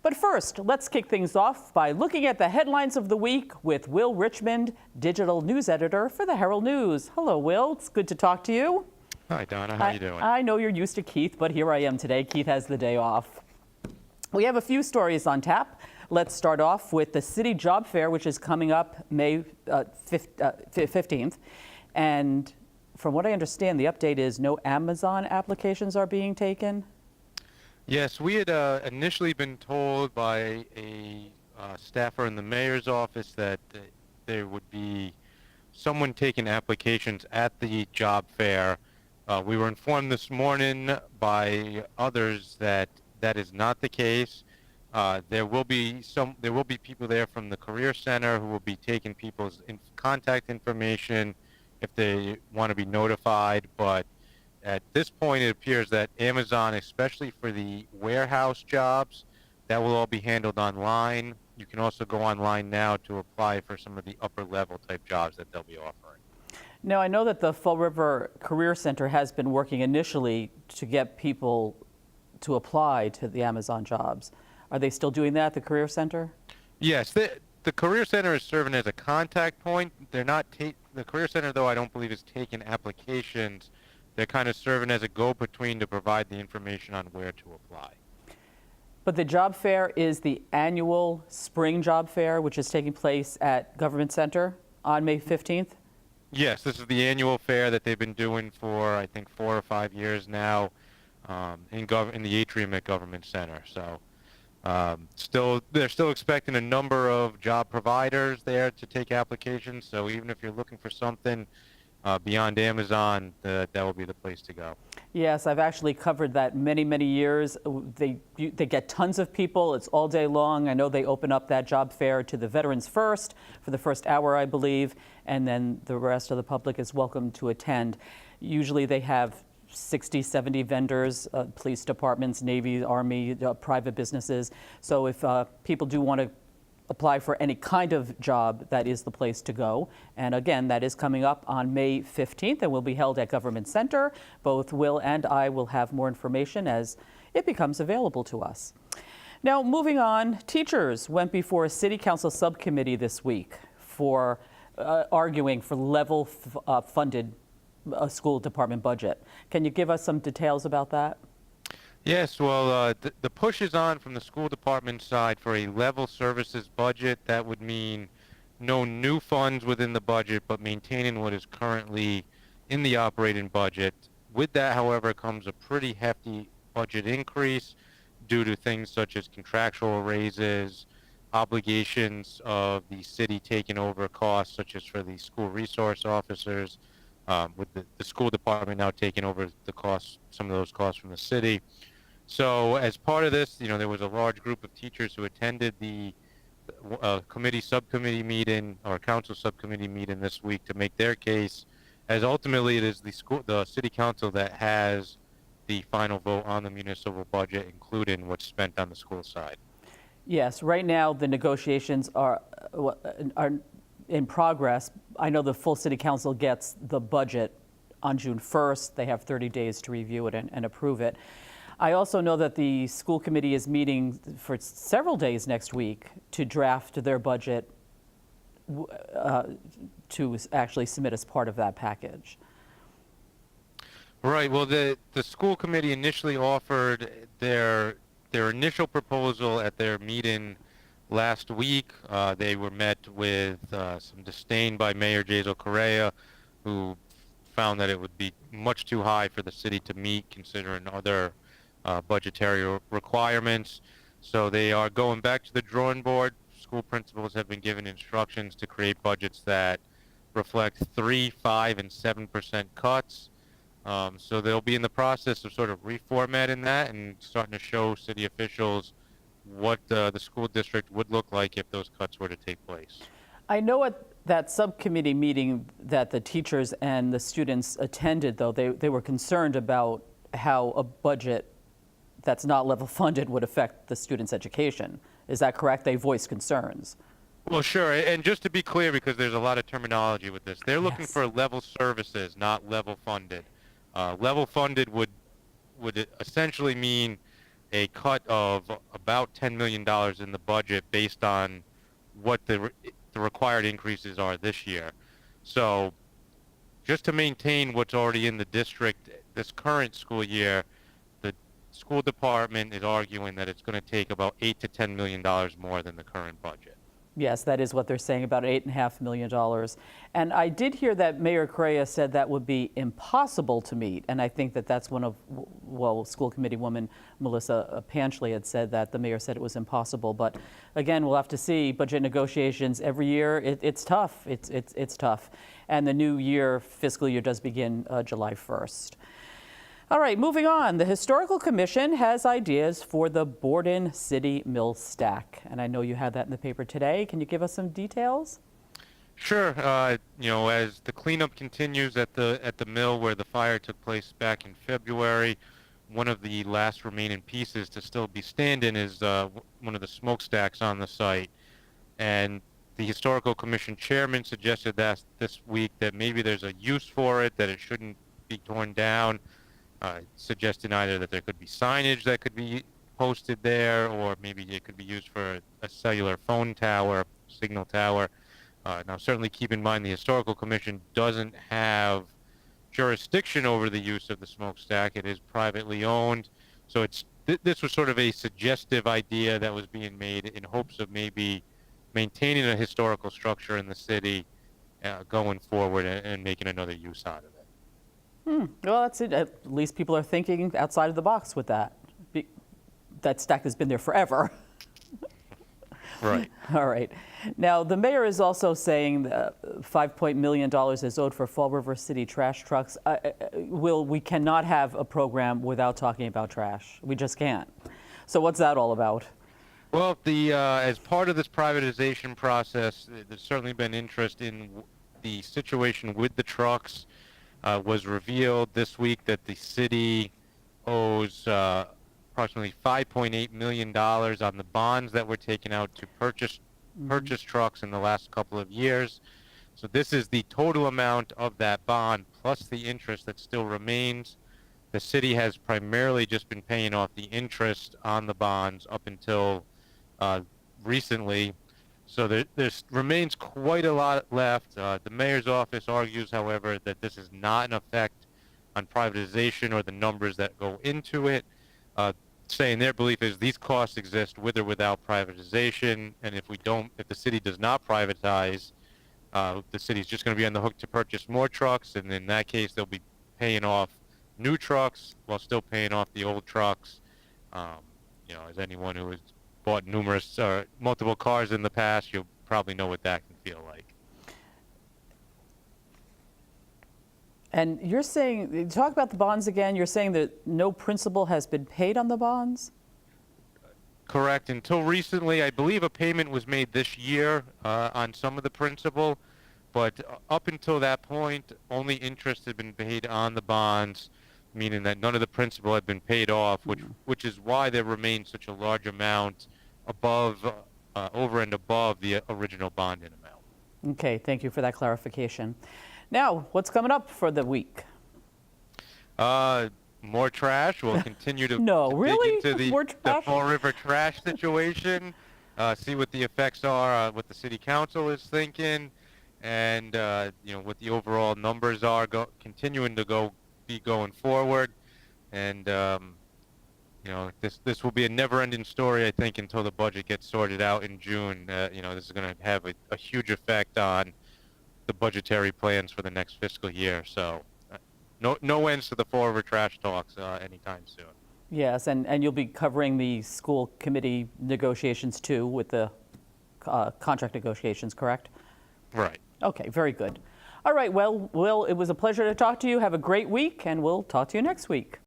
But first, let's kick things off by looking at the headlines of the week with Will Richmond, digital news editor for the Herald News. Hello, Will. It's good to talk to you. Hi, Donna. How you doing? I know you're used to Keith, but here I am today. Keith has the day off. We have a few stories on tap. Let's start off with the City Job Fair, which is coming up May 15th. And from what I understand, the update is no Amazon applications are being taken. Yes, we had initially been told by a staffer in the mayor's office that there would be someone taking applications at the job fair. We were informed this morning by others that that is not the case. There will be people there from the Career Center who will be taking people's contact information if they want to be notified, but at this point, it appears that Amazon, especially for the warehouse jobs, that will all be handled online. You can also go online now to apply for some of the upper level type jobs that they'll be offering. Now, I know that the Fall River Career Center has been working initially to get people to apply to the Amazon jobs. Are they still doing that, the Career Center? Yes, the Career Center is serving as a contact point. They're not the Career Center, though, I don't believe is taking applications. They're kind of serving as a go-between to provide the information on where to apply. But the job fair is the annual spring job fair, which is taking place at Government Center on May 15th? Yes, this is the annual fair that they've been doing for, I think, 4 or 5 years now in the atrium at Government Center. So they're still expecting a number of job providers there to take applications. So even if you're looking for something beyond Amazon, that will be the place to go. Yes, I've actually covered that many years. They get tons of people. It's all day long. I know they open up that job fair to the veterans first for the first hour, I believe, and then the rest of the public is welcome to attend. Usually they have 60, 70 vendors, police departments, Navy, Army, private businesses. So if people do want to apply for any kind of job, that is the place to go. And again, that is coming up on May 15th and will be held at Government Center. Both Will and I will have more information as it becomes available to us. Now, moving on, teachers went before a City Council subcommittee this week for arguing for level funded school department budget. Can you give us some details about that? Yes, well, the push is on from the school department side for a level services budget. That would mean no new funds within the budget, but maintaining what is currently in the operating budget. With that, however, comes a pretty hefty budget increase due to things such as contractual raises, obligations of the city taking over costs, such as for the school resource officers, with the school department now taking over the costs, some of those costs from the city. So as part of this, there was a large group of teachers who attended the subcommittee meeting or council subcommittee meeting this week to make their case, as ultimately it is the city council that has the final vote on the municipal budget, including what's spent on the school side. Yes, right now the negotiations are in progress. I know the full city council gets the budget on June 1st. They have 30 days to review it and approve it. I also know that the school committee is meeting for several days next week to draft their budget to actually submit as part of that package. Right. Well, the school committee initially offered their initial proposal at their meeting last week. They were met with some disdain by Mayor Jazel Correa, who found that it would be much too high for the city to meet, considering other budgetary requirements. So they are going back to the drawing board. School principals have been given instructions to create budgets that reflect 3%, 5%, and 7% cuts. So they'll be in the process of sort of reformatting that and starting to show city officials what the school district would look like if those cuts were to take place. I know at that subcommittee meeting that the teachers and the students attended, though, they were concerned about how a budget that's not level funded would affect the students' education. Is that correct? They voiced concerns. Well, sure. And just to be clear, because there's a lot of terminology with this, they're looking for level services, not level funded. Level funded would essentially mean a cut of about $10 million in the budget based on what the required increases are this year. So just to maintain what's already in the district this current school year, the school department is arguing that it's going to take about $8 to $10 million more than the current budget. Yes, that is what they're saying, about $8.5 million. And I did hear that Mayor Correa said that would be impossible to meet. And I think that that's one of, well, school committee woman Melissa Panchley had said that the mayor said it was impossible. But again, we'll have to see. Budget negotiations every year, it's tough. It's tough. And the new year, fiscal year, does begin July 1st. All right, moving on. The Historical Commission has ideas for the Borden City Mill stack. And I know you had that in the paper today. Can you give us some details? Sure. As the cleanup continues at the mill where the fire took place back in February, one of the last remaining pieces to still be standing is one of the smokestacks on the site. And the Historical Commission chairman suggested that this week that maybe there's a use for it, that it shouldn't be torn down. Suggesting either that there could be signage that could be posted there, or maybe it could be used for a cellular phone tower, signal tower. Now, certainly keep in mind the Historical Commission doesn't have jurisdiction over the use of the smokestack. It is privately owned. So this was sort of a suggestive idea that was being made in hopes of maybe maintaining a historical structure in the city going forward and making another use out of it. Well, that's it. At least people are thinking outside of the box with that. That stack has been there forever. Right. All right. Now, the mayor is also saying that $5 million is owed for Fall River City trash trucks. Will, we cannot have a program without talking about trash. We just can't. So what's that all about? Well, as part of this privatization process, there's certainly been interest in the situation with the trucks. Was revealed this week that the city owes approximately $5.8 million on the bonds that were taken out to purchase trucks in the last couple of years. So this is the total amount of that bond plus the interest that still remains. The city has primarily just been paying off the interest on the bonds up until recently. So there remains quite a lot left. The mayor's office argues, however, that this is not an effect on privatization or the numbers that go into it, saying their belief is these costs exist with or without privatization, and if the city does not privatize, the city's just going to be on the hook to purchase more trucks, and in that case, they'll be paying off new trucks while still paying off the old trucks. As anyone who has bought multiple cars in the past, you'll probably know what that can feel like. And you're saying, talk about the bonds again, you're saying that no principal has been paid on the bonds? Correct. Until recently, I believe a payment was made this year on some of the principal, but up until that point, only interest had been paid on the bonds, meaning that none of the principal had been paid off, which is why there remains such a large amount over and above the original bonding amount. Okay, thank you for that clarification. Now, what's coming up for the week? More trash. We'll continue to, really? dig into the Fall River trash situation, see what the effects are, what the city council is thinking, and what the overall numbers are continuing to be going forward. And this will be a never-ending story, I think, until the budget gets sorted out in June. This is going to have a huge effect on the budgetary plans for the next fiscal year. So no ends to the Fall River trash talks anytime soon. Yes, and you'll be covering the school committee negotiations too with the contract negotiations, correct? Right. Okay, very good. All right, well, Will, it was a pleasure to talk to you. Have a great week, and we'll talk to you next week.